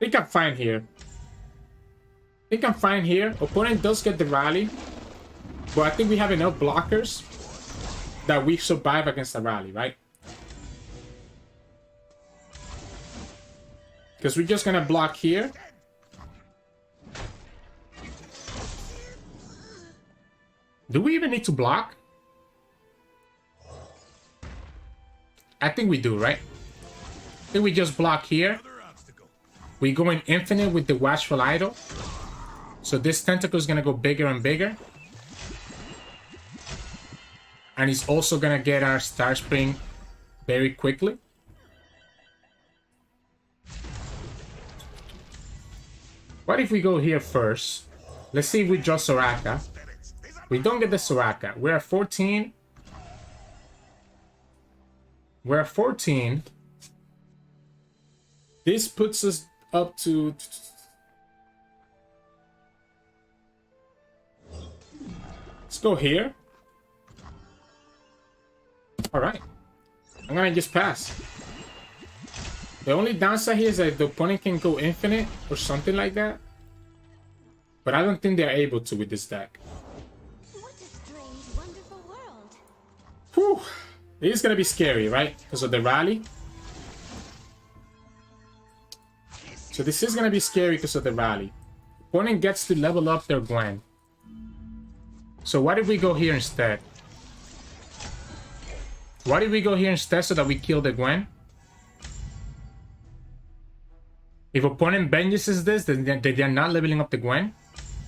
Speaker 1: I think I'm fine here. Opponent does get the rally. But I think we have enough blockers that we survive against the rally, right? Because we're just gonna block here. Do we even need to block? I think we do, right? I think we just block here. We go in infinite with the Watchful Idol. So this tentacle is going to go bigger and bigger. And he's also going to get our Star Spring very quickly. What if we go here first? Let's see if we draw Soraka. We don't get the Soraka. We're at 14. We're at 14. This puts us up to... Let's go here. Alright. I'm gonna just pass. The only downside here is that the opponent can go infinite or something like that. But I don't think they're able to with this deck.
Speaker 3: What a strange, wonderful world.
Speaker 1: Whew. It is gonna be scary, right? Because of the rally. So this is gonna be scary because of the rally. Opponent gets to level up their Gwen. So why did we go here instead? Why did we go here instead so that we kill the Gwen? If opponent vengeances this, then they're not leveling up the Gwen.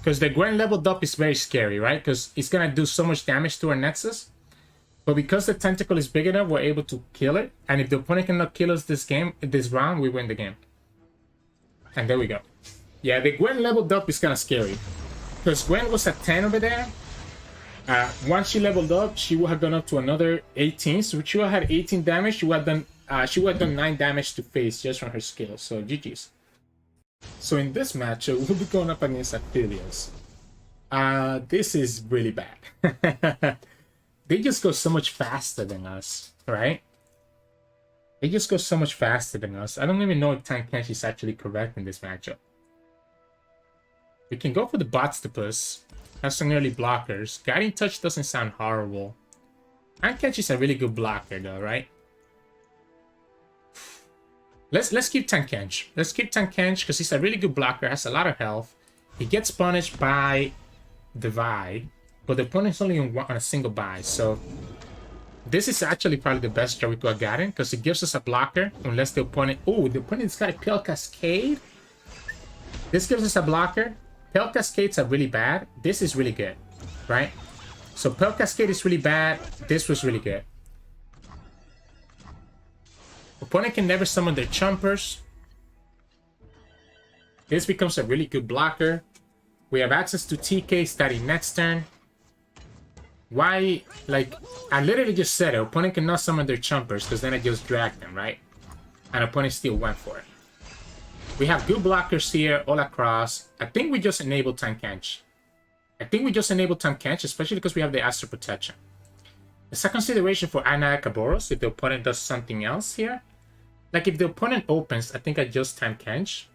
Speaker 1: Because the Gwen leveled up is very scary, right? Because it's gonna do so much damage to our Nexus. But because the tentacle is big enough, we're able to kill it. And if the opponent cannot kill us this round, we win the game. And there we go. Yeah, the Gwen leveled up is kind of scary. Because Gwen was at 10 over there. Once she leveled up, she would have gone up to another 18. So she would have had 18 damage. She would have done She would have done 9 damage to face just from her skill, so GG's. So in this matchup, we'll be going up against Aphelios. This is really bad. They just go so much faster than us, right? They just go so much faster than us. I don't even know if Tahm Kench is actually correct in this matchup. We can go for the Botstopus. Have some early blockers. Guiding Touch doesn't sound horrible. Tahm Kench is a really good blocker though, right? Let's keep Tahm Kench. Let's keep Tahm Kench because he's a really good blocker, has a lot of health. He gets punished by the Vi, but the opponent's only on a single buy, so this is actually probably the best strat we could have gotten because it gives us a blocker unless the opponent... Oh, the opponent's got a Pale Cascade. This gives us a blocker. Pale Cascades are really bad. This is really good, right? So Pale Cascade is really bad. This was really good. Opponent can never summon their Chompers. This becomes a really good blocker. We have access to TK starting next turn. Why, like, I literally just said it. Opponent cannot summon their Chompers because then I just dragged them, right? And opponent still went for it. We have good blockers here all across. I think we just enabled Tahm Kench. I think we just enabled Tahm Kench, especially because we have the Astral Protection. It's a consideration for Anakaboros if the opponent does something else here. Like, if the opponent opens, I think I just Tahm Kench.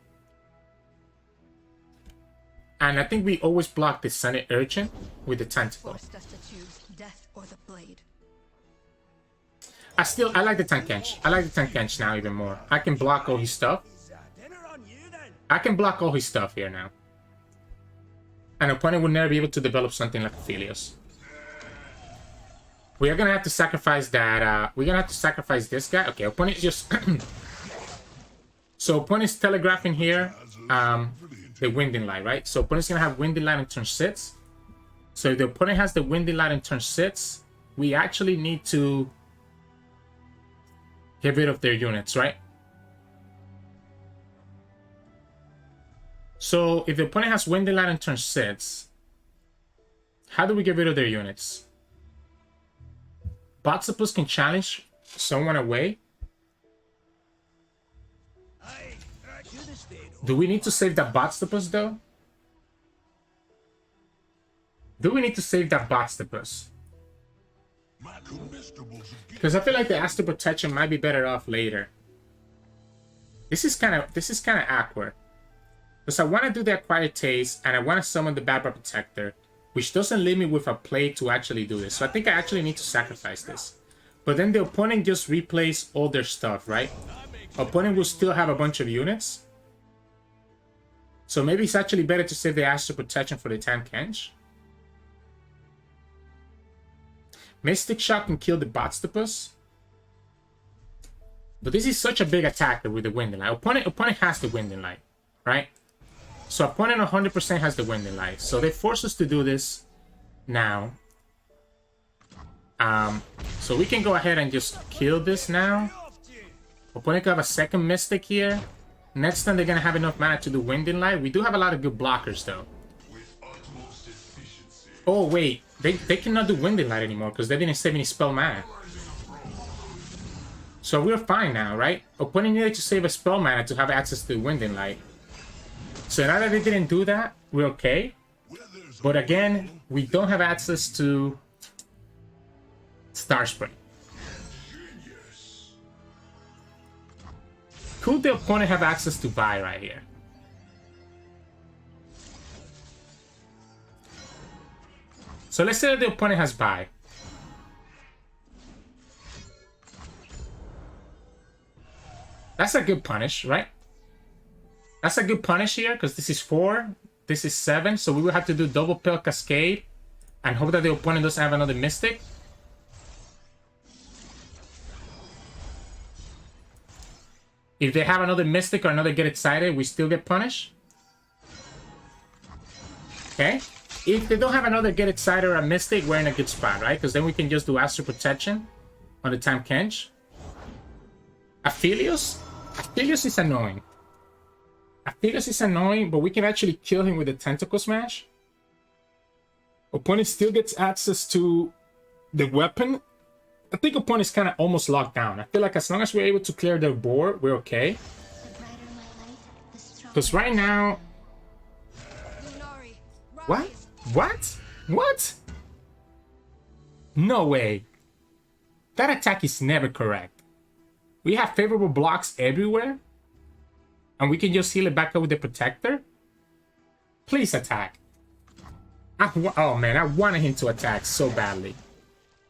Speaker 1: And I think we always block the Sunny Urchin with the Tentacle. I like the Tahm Kench. I like the Tahm Kench now even more. I can block all his stuff. I can block all his stuff here now. An opponent will never be able to develop something like Aphelios. We are gonna have to sacrifice that. We're gonna have to sacrifice this guy. Okay, opponent just. So opponent's telegraphing here. The Winding Light, right? So opponent's gonna have Winding Light in turn 6. So if the opponent has the Winding Light in turn 6, we actually need to get rid of their units, right? So if the opponent has Winding Light in turn 6, how do we get rid of their units? Botstopus can challenge someone away. Do we need to save that Botstopus though? Do we need to save that Botstopus? Because I feel like the Astral Protection might be better off later. This is kind of awkward. Because I want to do the Acquired Taste and I want to summon the Bard Protector, which doesn't leave me with a play to actually do this. So I think I actually need to sacrifice this. But then the opponent just replays all their stuff, right? Opponent will still have a bunch of units. So maybe it's actually better to save the Astral Protection for the Tahm Kench. Mystic Shot can kill the Botstopus. But this is such a big attacker with the Winding Light. Opponent has the Winding Light, right? So opponent 100% has the Winding Light. So they force us to do this now. So we can go ahead and just kill this now. Opponent can have a second Mystic here. Next time they're going to have enough mana to do Winding Light. We do have a lot of good blockers though. Oh wait, they cannot do Winding Light anymore because they didn't save any spell mana. So we're fine now, right? Opponent needed to save a spell mana to have access to Winding Light. So now that they didn't do that, we're okay. But again, we don't have access to Star Spring. Could the opponent have access to Vi right here? So let's say that the opponent has Vi. That's a good punish, right? That's a good punish here, because this is 4, this is 7, so we will have to do double Pale Cascade and hope that the opponent doesn't have another Mystic. If they have another Mystic or another Get Excited, we still get punished. Okay. If they don't have another Get Excited or a Mystic, we're in a good spot, right? Because then we can just do Astral Protection on the Tahm Kench. Aphelios? Aphelios is annoying. Aphelios is annoying, but we can actually kill him with a Tentacle Smash. Opponent still gets access to the weapon I think opponent's kind of almost locked down. I feel like as long as we're able to clear their board, we're okay.
Speaker 3: The brighter my light, the stronger.
Speaker 1: Because right now... What? What? What? No way. That attack is never correct. We have favorable blocks everywhere. And we can just heal it back up with the protector? Please attack. Oh man, I wanted him to attack so badly.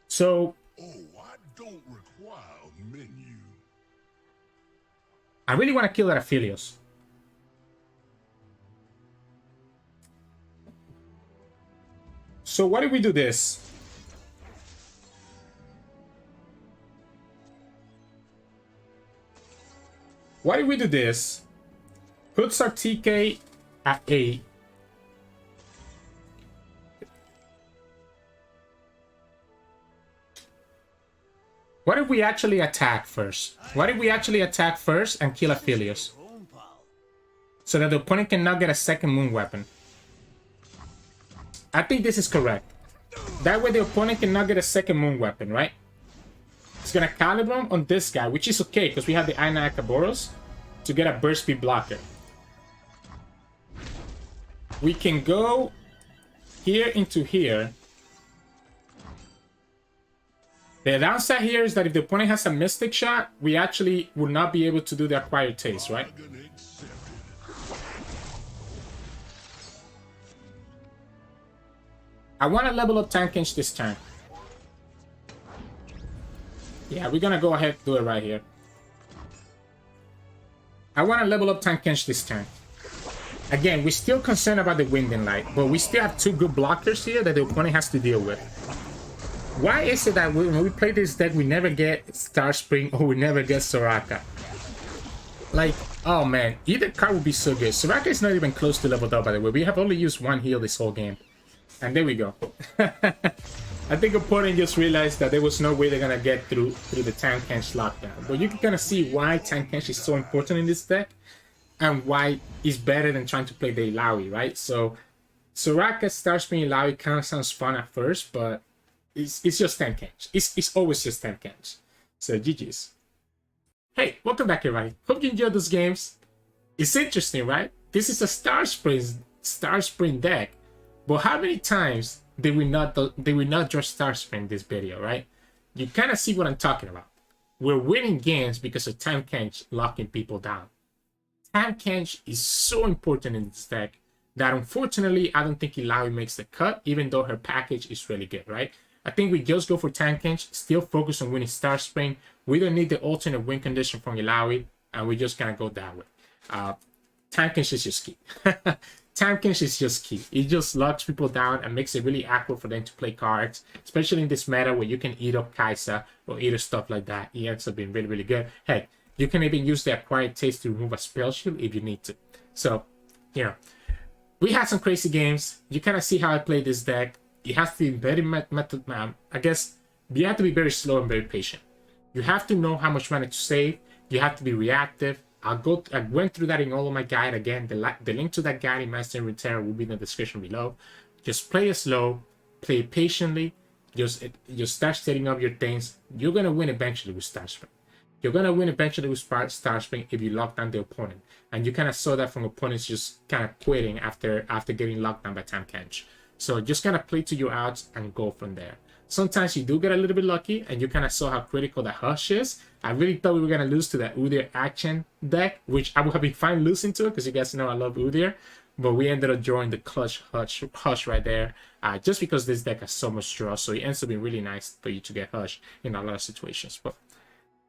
Speaker 1: So...
Speaker 2: Oh, I don't require a menu.
Speaker 1: I really want to kill that Aphelios. So what if we do this? What if we do this? Puts our TK at 8. What if we actually attack first? What if we actually attack first and kill Aphelios? So that the opponent cannot get a second moon weapon. I think this is correct. That way the opponent cannot get a second moon weapon, right? It's gonna caliber him on this guy, which is okay because we have the Aina Akaboros to get a burst speed blocker. We can go here into here. The downside here is that if the opponent has a Mystic Shot, we actually will not be able to do the Acquired Taste, right? I want to level up Tahm Kench this turn. Yeah, we're gonna go ahead and do it right here. I want to level up Tahm Kench this turn. Again, we're still concerned about the Wind and Light, but we still have two good blockers here that the opponent has to deal with. Why is it that when we play this deck, we never get Star Spring or we never get Soraka? Like, oh man, either card would be so good. Soraka is not even close to leveled up, by the way. We have only used one heal this whole game. And there we go. I think opponent just realized that there was no way they're gonna get through the Tahm Kench lockdown. But you can kind of see why Tahm Kench is so important in this deck and why it's better than trying to play the Illaoi, right? So Soraka, Star Spring, Illaoi kind of sounds fun at first, but it's just Tahm Kench. It's always just Tahm Kench. So GG's. Hey, welcome back everybody. Hope you enjoyed those games. It's interesting, right? This is a Star Spring deck. But how many times did we not draw Star Spring in this video, right? You kind of see what I'm talking about. We're winning games because of Tahm Kench locking people down. Tahm Kench is so important in this deck that unfortunately I don't think Illaoi makes the cut, even though her package is really good, right? I think we just go for Tahm Kench, still focus on winning Star Spring. We don't need the alternate win condition from Illaoi, and we're just gonna go that way. Tahm Kench is just key. Tahm Kench is just key. It just locks people down and makes it really awkward for them to play cards, especially in this meta where you can eat up Kaisa or eat up stuff like that. It ends up being really, really good. Heck, you can even use the Acquired Taste to remove a spell shield if you need to. So, you know, we had some crazy games. You kind of see how I play this deck. It has to be very I guess you have to be very slow and very patient. You have to know how much mana to save. You have to be reactive. I went through that in all of my guide. Again, the link to that guide in Master Runeterra will be in the description below. Just play it slow, play it patiently. Just start setting up your things. You're gonna win eventually with Star Spring. You're gonna win eventually with Star Spring if you lock down the opponent. And you kind of saw that from opponents just kind of quitting after getting locked down by Tahm Kench. So just kind of play to your outs and go from there. Sometimes you do get a little bit lucky, and you kind of saw how critical that Hush is. I really thought we were going to lose to that Udyr Akshan deck, which I would have been fine losing to, because you guys know I love Udyr. But we ended up drawing the clutch Hush right there, just because this deck has so much draw. So it ends up being really nice for you to get Hush in a lot of situations. But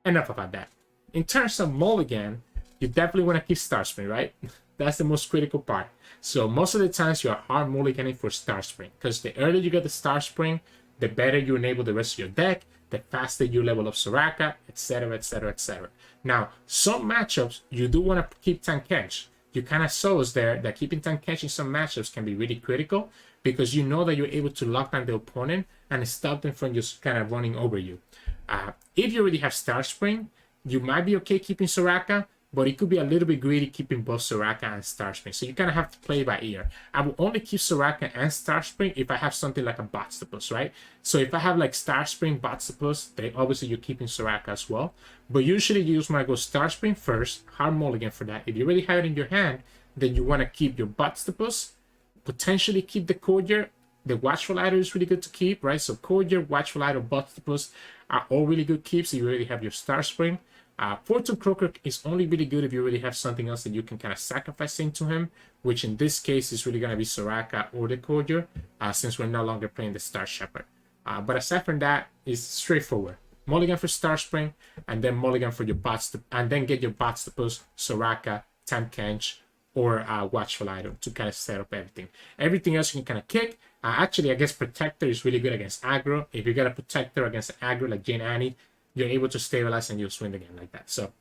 Speaker 1: enough about that. In terms of mulligan, you definitely want to keep Star Spring, right? That's the most critical part. So most of the times you are hard mulliganing for Star Spring, because the earlier you get the Star Spring, the better you enable the rest of your deck, the faster you level up Soraka, etc, etc, etc. Now, some matchups, you do want to keep Tahm Kench. You kind of saw us there that keeping Tahm Kench in some matchups can be really critical, because you know that you're able to lock down the opponent and stop them from just kind of running over you. If you already have Star Spring, you might be okay keeping Soraka, but it could be a little bit greedy keeping both Soraka and Starspring. So you kind of have to play by ear. I will only keep Soraka and Starspring if I have something like a Botstopus, right? So if I have like Starspring, Botstopus, then obviously you're keeping Soraka as well. But usually you just want to go Starspring first, hard mulligan for that. If you already have it in your hand, then you want to keep your Botstopus, potentially keep the Courier. The Watchful Idol is really good to keep, right? So Courier, Watchful Idol, Botstopus are all really good keeps if you already have your Starspring. Fortune Croaker is only really good if you already have something else that you can kind of sacrifice into him, which in this case is really going to be Soraka or the Courier, since we're no longer playing the Star Shepherd. But aside from that, it's straightforward. Mulligan for Starspring, and then mulligan for your bots, and then get your Botstopus, Soraka, Tahm Kench, or Watchful Idol to kind of set up everything. Everything else you can kind of kick. Actually, I guess Protector is really good against aggro. If you get a Protector against aggro like Jane Annie, you're able to stabilize and you'll swing the game like that. So,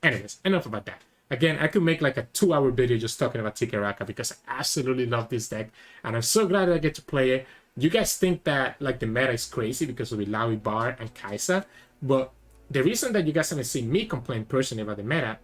Speaker 1: anyways, enough about that. Again, I could make like a 2-hour video just talking about TK Raka because I absolutely love this deck, and I'm so glad that I get to play it. You guys think that like the meta is crazy because of Illaoi, Bard, and Kai'Sa, but the reason that you guys haven't seen me complain personally about the meta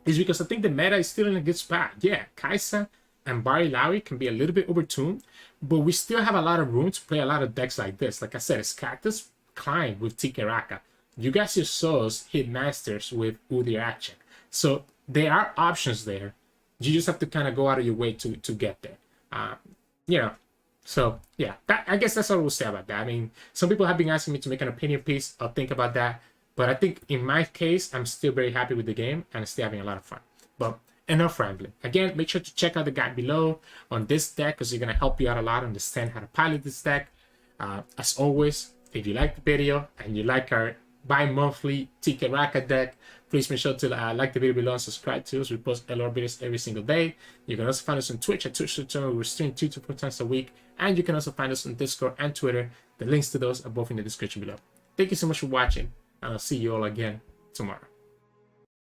Speaker 1: is because I think the meta is still in a good spot. Yeah, Kai'Sa and Bard Illaoi can be a little bit overtuned, but we still have a lot of room to play a lot of decks like this. Like I said, Scathus climbed with TK Raka. You guys just saw us hit Masters with Udyr Akshan. So there are options there. You just have to kind of go out of your way to get there. You know, so yeah, I guess that's all we'll say about that. I mean, some people have been asking me to make an opinion piece. I'll think about that. But I think in my case, I'm still very happy with the game and still having a lot of fun. But enough rambling. Again, make sure to check out the guide below on this deck because it's going to help you out a lot understand how to pilot this deck. As always, if you like the video and you like our bi-monthly TK Raka deck, please make sure to like the video below and subscribe to us. We post LR videos every single day. You can also find us on Twitch at Twitch.tv. We stream 2 to 4 times a week. And you can also find us on Discord and Twitter. The links to those are both in the description below. Thank you so much for watching, and I'll see you all again tomorrow.